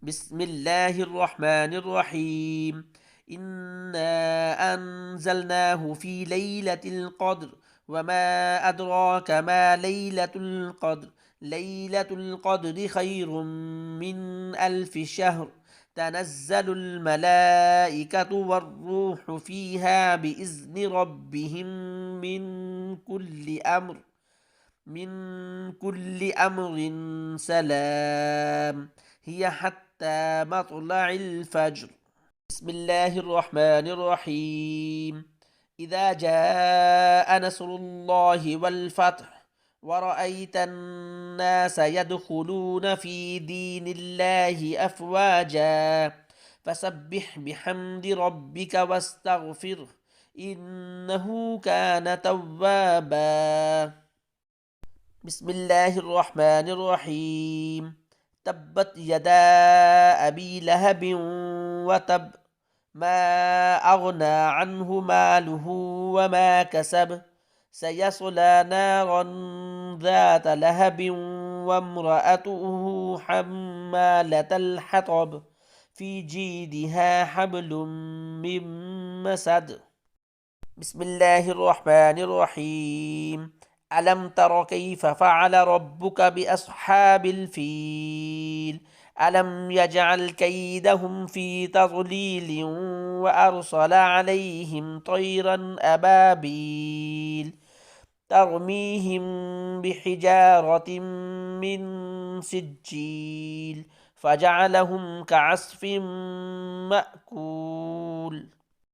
بسم الله الرحمن الرحيم. إنا أنزلناه في ليلة القدر، وما أدراك ما ليلة القدر. ليلة القدر خير من ألف شهر. تنزل الملائكة والروح فيها بإذن ربهم من كل أمر من كل أمر سلام، هي حتى مطلع الفجر. بسم الله الرحمن الرحيم. إذا جاء نصر الله والفتح ورأيت الناس يدخلون في دين الله أفواجا فسبح بحمد ربك واستغفره إنه كان توابا. بسم الله الرحمن الرحيم. تبت يدا أبي لهب وتب، ما أغنى عنه ماله وما كسب، سيصلى نارا ذات لهب وامرأته حمالة الحطب في جيدها حبل من مسد. بسم الله الرحمن الرحيم. ألم تر كيف فعل ربك بأصحاب الفيل؟ ألم يجعل كيدهم في تضليل وأرسل عليهم طيرا أبابيل ترميهم بحجارة من سجيل فجعلهم كعصف مأكول.